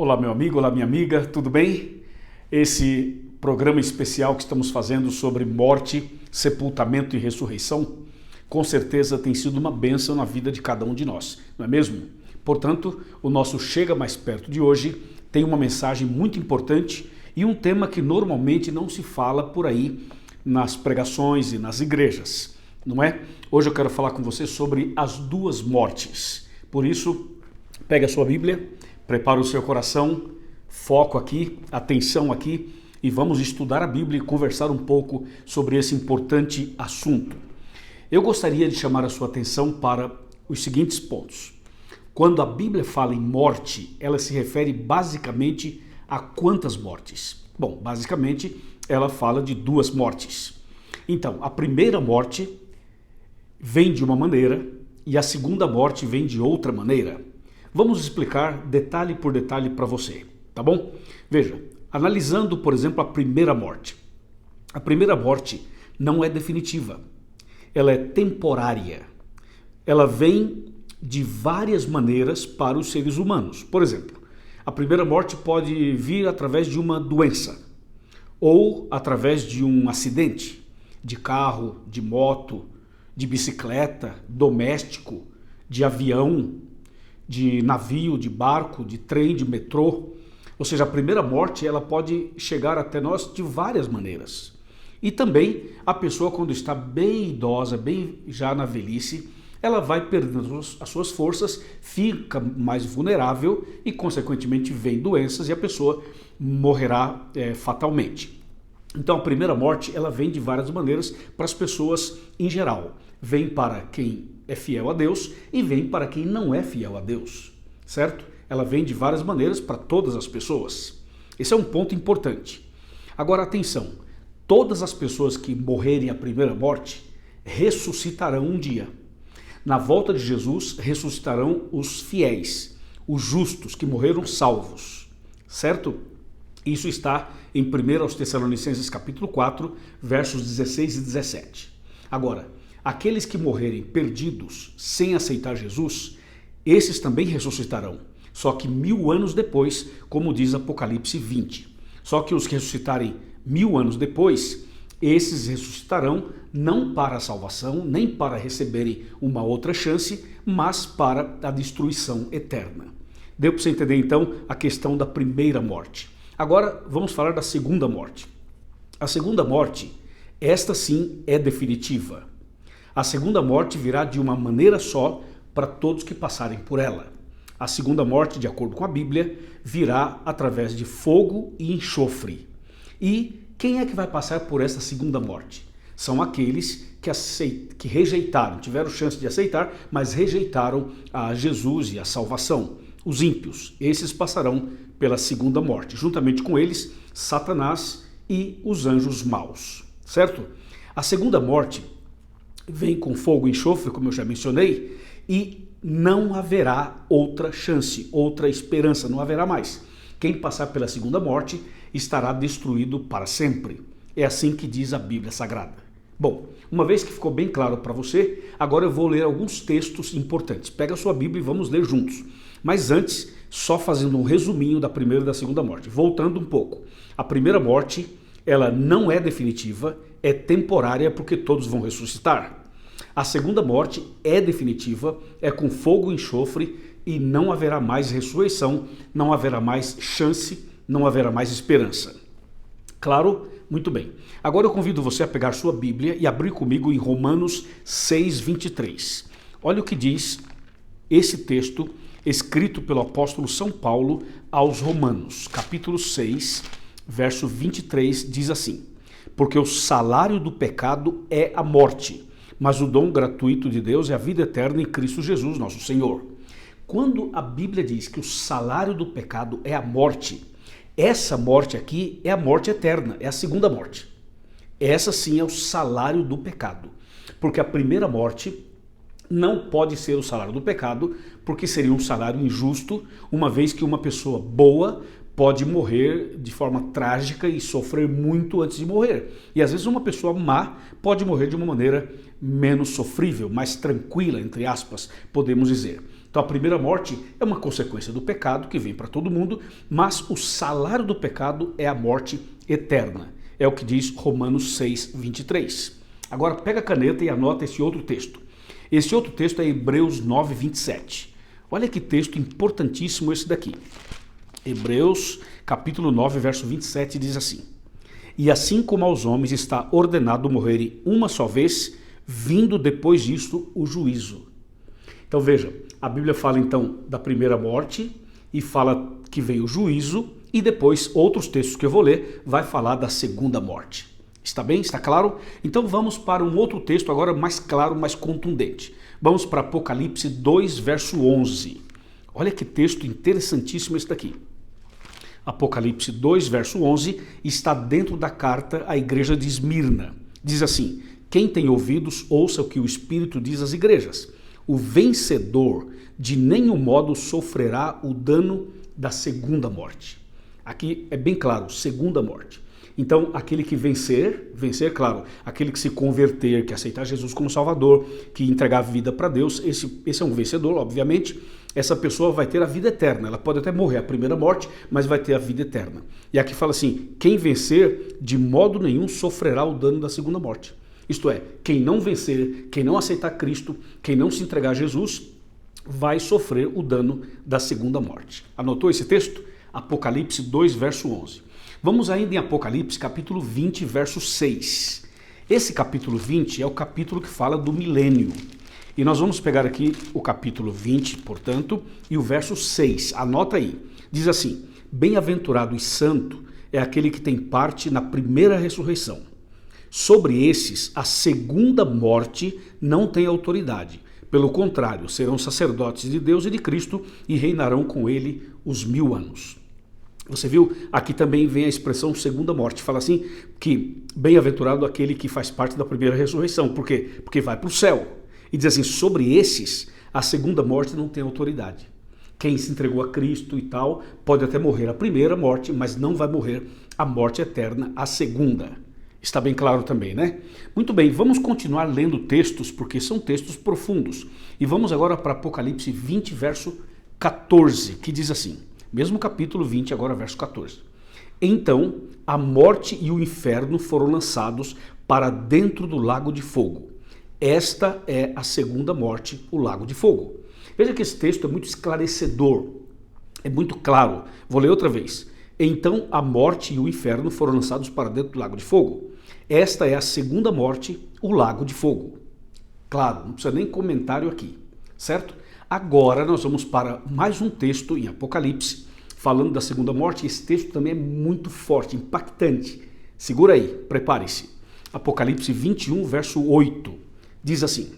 Olá, meu amigo, olá, minha amiga, tudo bem? Esse programa especial que estamos fazendo sobre morte, sepultamento e ressurreição, com certeza tem sido uma bênção na vida de cada um de nós, não é mesmo? Portanto, o nosso Chega Mais Perto de hoje tem uma mensagem muito importante e um tema que normalmente não se fala por aí nas pregações e nas igrejas, não é? Hoje eu quero falar com você sobre as duas mortes. Por isso, pega a sua Bíblia, prepara o seu coração, foco aqui, atenção aqui e vamos estudar a Bíblia e conversar um pouco sobre esse importante assunto. Eu gostaria de chamar a sua atenção para os seguintes pontos. Quando a Bíblia fala em morte, ela se refere basicamente a quantas mortes? Bom, basicamente ela fala de duas mortes. Então, a primeira morte vem de uma maneira e a segunda morte vem de outra maneira. Vamos explicar detalhe por detalhe para você, tá bom? Veja, analisando, por exemplo, a primeira morte. A primeira morte não é definitiva, ela é temporária. Ela vem de várias maneiras para os seres humanos. Por exemplo, a primeira morte pode vir através de uma doença ou através de um acidente de carro, de moto, de bicicleta, doméstico, de avião, de navio, de barco, de trem, de metrô. Ou seja, a primeira morte ela pode chegar até nós de várias maneiras. E também a pessoa quando está bem idosa, bem já na velhice, ela vai perdendo as suas forças, fica mais vulnerável e consequentemente vem doenças e a pessoa morrerá fatalmente. Então a primeira morte ela vem de várias maneiras para as pessoas em geral. Vem para quem é fiel a Deus e vem para quem não é fiel a Deus, certo? Ela vem de várias maneiras para todas as pessoas. Esse é um ponto importante. Agora atenção, todas as pessoas que morrerem a primeira morte ressuscitarão um dia. Na volta de Jesus ressuscitarão os fiéis, os justos que morreram salvos, certo? Isso está em 1 Tessalonicenses capítulo 4, versos 16 e 17. Agora, aqueles que morrerem perdidos, sem aceitar Jesus, esses também ressuscitarão, só que 1000 anos depois, como diz Apocalipse 20. Só que os que ressuscitarem 1000 anos depois, esses ressuscitarão não para a salvação, nem para receberem uma outra chance, mas para a destruição eterna. Deu para você entender então a questão da primeira morte. Agora vamos falar da segunda morte. A segunda morte, esta sim é definitiva. A segunda morte virá de uma maneira só para todos que passarem por ela. A segunda morte, de acordo com a Bíblia, virá através de fogo e enxofre. E quem é que vai passar por essa segunda morte? São aqueles que rejeitaram, tiveram chance de aceitar, mas rejeitaram a Jesus e a salvação. Os ímpios, esses passarão pela segunda morte. Juntamente com eles, Satanás e os anjos maus, certo? A segunda morte vem com fogo e enxofre, como eu já mencionei, e não haverá outra chance, outra esperança, não haverá mais. Quem passar pela segunda morte estará destruído para sempre. É assim que diz a Bíblia Sagrada. Bom, uma vez que ficou bem claro para você, agora eu vou ler alguns textos importantes. Pega a sua Bíblia e vamos ler juntos. Mas antes, só fazendo um resuminho da primeira e da segunda morte. Voltando um pouco. A primeira morte, ela não é definitiva, é temporária porque todos vão ressuscitar. A segunda morte é definitiva, é com fogo e enxofre e não haverá mais ressurreição, não haverá mais chance, não haverá mais esperança. Claro? Muito bem. Agora eu convido você a pegar sua Bíblia e abrir comigo em Romanos 6:23. Olha o que diz esse texto escrito pelo apóstolo São Paulo aos Romanos, capítulo 6, verso 23, diz assim: porque o salário do pecado é a morte, mas o dom gratuito de Deus é a vida eterna em Cristo Jesus, nosso Senhor. Quando a Bíblia diz que o salário do pecado é a morte, essa morte aqui é a morte eterna, é a segunda morte. Essa sim é o salário do pecado, porque a primeira morte não pode ser o salário do pecado, porque seria um salário injusto, uma vez que uma pessoa boa pode morrer de forma trágica e sofrer muito antes de morrer. E às vezes uma pessoa má pode morrer de uma maneira menos sofrível, mais tranquila, entre aspas, podemos dizer. Então a primeira morte é uma consequência do pecado que vem para todo mundo, mas o salário do pecado é a morte eterna. É o que diz Romanos 6, 23. Agora pega a caneta e anota esse outro texto. Esse outro texto é Hebreus 9, 27. Olha que texto importantíssimo esse daqui. Hebreus capítulo 9, verso 27 diz assim: E assim como aos homens está ordenado morrerem uma só vez, vindo depois disto o juízo. Então veja, a Bíblia fala então da primeira morte e fala que veio o juízo, e depois outros textos que eu vou ler vai falar da segunda morte. Está bem? Está claro? Então vamos para um outro texto agora mais claro, mais contundente. Vamos para Apocalipse 2, verso 11. Olha que texto interessantíssimo esse daqui. Apocalipse 2, verso 11, está dentro da carta à igreja de Esmirna. Diz assim: quem tem ouvidos, ouça o que o Espírito diz às igrejas. O vencedor de nenhum modo sofrerá o dano da segunda morte. Aqui é bem claro, segunda morte. Então, aquele que vencer, claro, aquele que se converter, que aceitar Jesus como Salvador, que entregar a vida para Deus, esse é um vencedor, obviamente. Essa pessoa vai ter a vida eterna. Ela pode até morrer a primeira morte, mas vai ter a vida eterna. E aqui fala assim: quem vencer, de modo nenhum sofrerá o dano da segunda morte. Isto é, quem não vencer, quem não aceitar Cristo, quem não se entregar a Jesus, vai sofrer o dano da segunda morte. Anotou esse texto? Apocalipse 2, verso 11. Vamos ainda em Apocalipse, capítulo 20, verso 6. Esse capítulo 20 é o capítulo que fala do milênio. E nós vamos pegar aqui o capítulo 20, portanto, e o verso 6. Anota aí. Diz assim: bem-aventurado e santo é aquele que tem parte na primeira ressurreição. Sobre esses, a segunda morte não tem autoridade. Pelo contrário, serão sacerdotes de Deus e de Cristo e reinarão com ele os 1000 anos. Você viu? Aqui também vem a expressão segunda morte. Fala assim que bem-aventurado aquele que faz parte da primeira ressurreição. Por quê? Porque vai para o céu. E diz assim: sobre esses, a segunda morte não tem autoridade. Quem se entregou a Cristo e tal, pode até morrer a primeira morte, mas não vai morrer a morte eterna, a segunda. Está bem claro também, né? Muito bem, vamos continuar lendo textos, porque são textos profundos. E vamos agora para Apocalipse 20, verso 14, que diz assim, mesmo capítulo 20, agora verso 14. Então, a morte e o inferno foram lançados para dentro do lago de fogo. Esta é a segunda morte, o lago de fogo. Veja que esse texto é muito esclarecedor, é muito claro. Vou ler outra vez. Então a morte e o inferno foram lançados para dentro do lago de fogo. Esta é a segunda morte, o lago de fogo. Claro, não precisa nem comentário aqui, certo? Agora nós vamos para mais um texto em Apocalipse, falando da segunda morte. Esse texto também é muito forte, impactante. Segura aí, prepare-se. Apocalipse 21, verso 8, diz assim: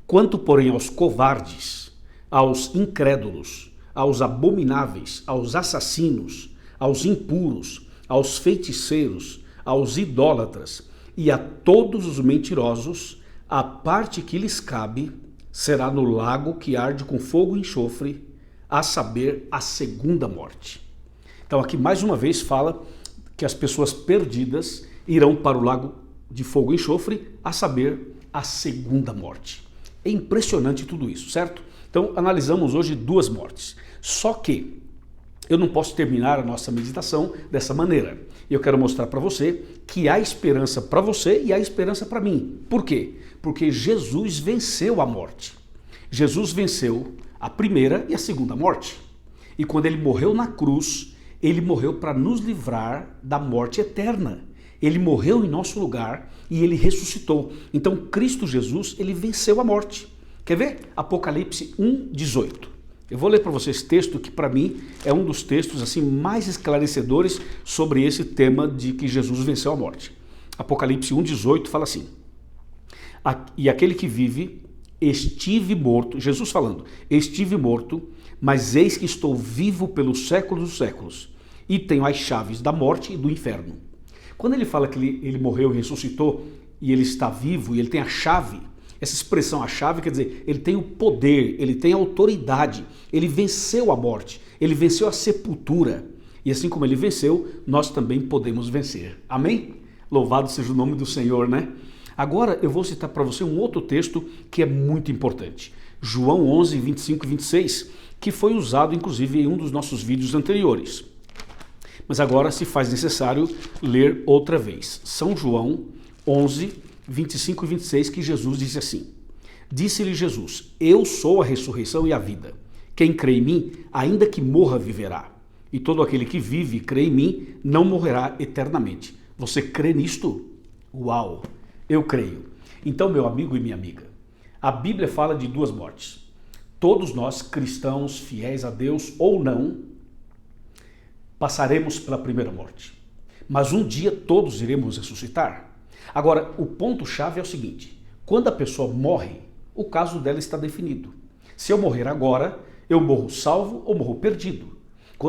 quanto, porém, aos covardes, aos incrédulos, aos abomináveis, aos assassinos, aos impuros, aos feiticeiros, aos idólatras e a todos os mentirosos, a parte que lhes cabe será no lago que arde com fogo e enxofre, a saber, a segunda morte. Então aqui mais uma vez fala que as pessoas perdidas irão para o lago de fogo e enxofre, a saber, a segunda morte. É impressionante tudo isso, certo? Então analisamos hoje duas mortes. Só que eu não posso terminar a nossa meditação dessa maneira. Eu quero mostrar para você que há esperança para você e há esperança para mim. Por quê? Porque Jesus venceu a morte. Jesus venceu a primeira e a segunda morte. E quando ele morreu na cruz, ele morreu para nos livrar da morte eterna. Ele morreu em nosso lugar e ele ressuscitou. Então Cristo Jesus, ele venceu a morte. Quer ver? Apocalipse 1, 18. Eu vou ler para vocês esse texto que para mim é um dos textos assim mais esclarecedores sobre esse tema de que Jesus venceu a morte. Apocalipse 1:18 fala assim: e aquele que vive, estive morto, Jesus falando, estive morto, mas eis que estou vivo pelos séculos dos séculos e tenho as chaves da morte e do inferno. Quando ele fala que ele morreu e ressuscitou e ele está vivo e ele tem a chave, essa expressão, a chave, quer dizer, ele tem o poder, ele tem a autoridade, ele venceu a morte, ele venceu a sepultura. E assim como ele venceu, nós também podemos vencer. Amém? Louvado seja o nome do Senhor, né? Agora eu vou citar para você um outro texto que é muito importante. João 11, 25 e 26, que foi usado inclusive em um dos nossos vídeos anteriores. Mas agora se faz necessário ler outra vez. São João 11, 25 e 26, que Jesus disse assim: Disse-lhe Jesus, eu sou a ressurreição e a vida. Quem crê em mim, ainda que morra, viverá. E todo aquele que vive e crê em mim, não morrerá eternamente. Você crê nisto? Uau! Eu creio. Então, meu amigo e minha amiga, a Bíblia fala de duas mortes. Todos nós, cristãos, fiéis a Deus ou não, passaremos pela primeira morte. Mas um dia todos iremos ressuscitar. Agora, o ponto-chave é o seguinte: quando a pessoa morre, o caso dela está definido. Se eu morrer agora, eu morro salvo ou morro perdido.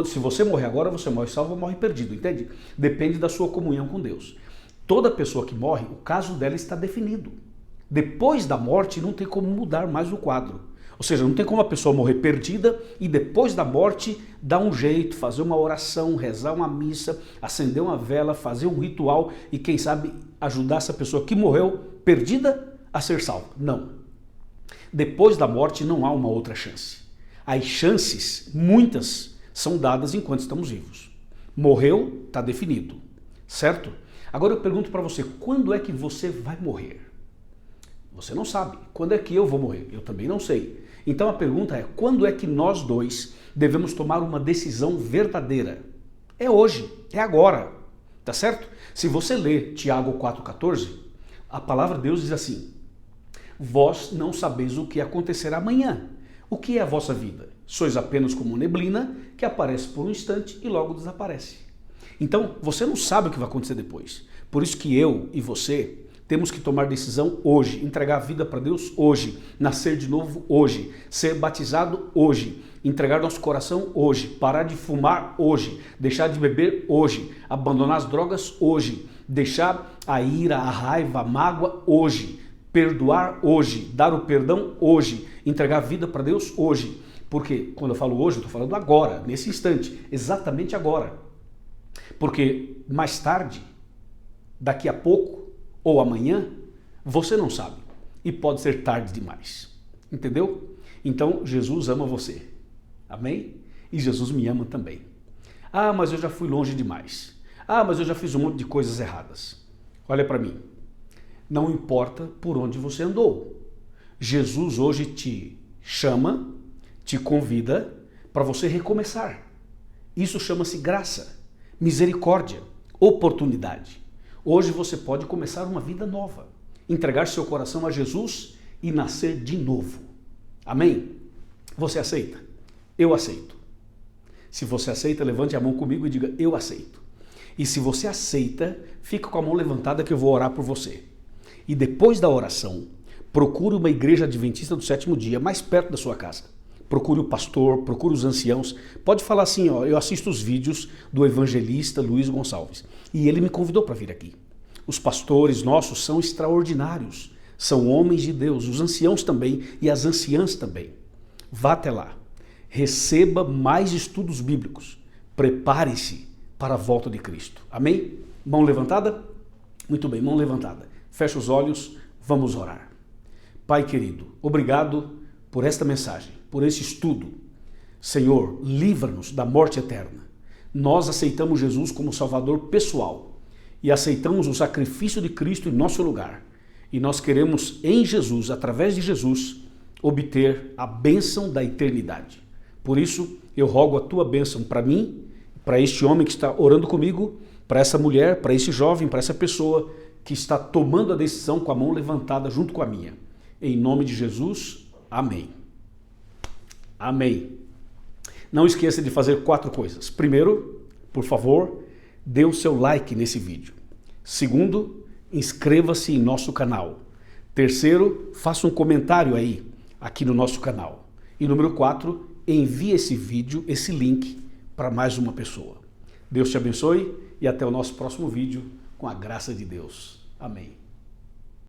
Se você morrer agora, você morre salvo ou morre perdido, entende? Depende da sua comunhão com Deus. Toda pessoa que morre, o caso dela está definido. Depois da morte, não tem como mudar mais o quadro. Ou seja, não tem como a pessoa morrer perdida e depois da morte dar um jeito, fazer uma oração, rezar uma missa, acender uma vela, fazer um ritual e quem sabe ajudar essa pessoa que morreu perdida a ser salva. Não. Depois da morte não há uma outra chance. As chances, muitas, são dadas enquanto estamos vivos. Morreu, está definido, certo? Agora eu pergunto para você, quando é que você vai morrer? Você não sabe. Quando é que eu vou morrer? Eu também não sei. Então a pergunta é, quando é que nós dois devemos tomar uma decisão verdadeira? É hoje, é agora, tá certo? Se você ler Tiago 4,14, a palavra de Deus diz assim: Vós não sabeis o que acontecerá amanhã. O que é a vossa vida? Sois apenas como neblina que aparece por um instante e logo desaparece. Então, você não sabe o que vai acontecer depois. Por isso que eu e você temos que tomar decisão hoje, entregar a vida para Deus hoje, nascer de novo hoje, ser batizado hoje, entregar nosso coração hoje, parar de fumar hoje, deixar de beber hoje, abandonar as drogas hoje, deixar a ira, a raiva, a mágoa hoje, perdoar hoje, dar o perdão hoje, entregar a vida para Deus hoje. Porque quando eu falo hoje, eu estou falando agora, nesse instante, exatamente agora. Porque mais tarde, daqui a pouco ou amanhã, você não sabe. E pode ser tarde demais. Entendeu? Então, Jesus ama você. Amém? E Jesus me ama também. Ah, mas eu já fui longe demais. Ah, mas eu já fiz um monte de coisas erradas. Olha para mim. Não importa por onde você andou. Jesus hoje te chama, te convida para você recomeçar. Isso chama-se graça, misericórdia, oportunidade. Hoje você pode começar uma vida nova, entregar seu coração a Jesus e nascer de novo. Amém? Você aceita? Eu aceito. Se você aceita, levante a mão comigo e diga: eu aceito. E se você aceita, fica com a mão levantada que eu vou orar por você. E depois da oração, procure uma igreja adventista do sétimo dia mais perto da sua casa. Procure o pastor, procure os anciãos. Pode falar assim, ó, eu assisto os vídeos do evangelista Luiz Gonçalves e ele me convidou para vir aqui. Os pastores nossos são extraordinários, são homens de Deus, os anciãos também e as anciãs também. Vá até lá, receba mais estudos bíblicos, prepare-se para a volta de Cristo. Amém? Mão levantada? Muito bem, mão levantada. Fecha os olhos, vamos orar. Pai querido, obrigado por esta mensagem, por esse estudo. Senhor, livra-nos da morte eterna. Nós aceitamos Jesus como Salvador pessoal e aceitamos o sacrifício de Cristo em nosso lugar. E nós queremos em Jesus, através de Jesus, obter a bênção da eternidade. Por isso, eu rogo a tua bênção para mim, para este homem que está orando comigo, para essa mulher, para esse jovem, para essa pessoa que está tomando a decisão com a mão levantada junto com a minha. Em nome de Jesus, amém. Amém. Não esqueça de fazer 4 coisas. Primeiro, por favor, dê o seu like nesse vídeo. Segundo, inscreva-se em nosso canal. Terceiro, faça um comentário aí, aqui no nosso canal. E número 4, envie esse vídeo, esse link, para mais uma pessoa. Deus te abençoe e até o nosso próximo vídeo, com a graça de Deus. Amém.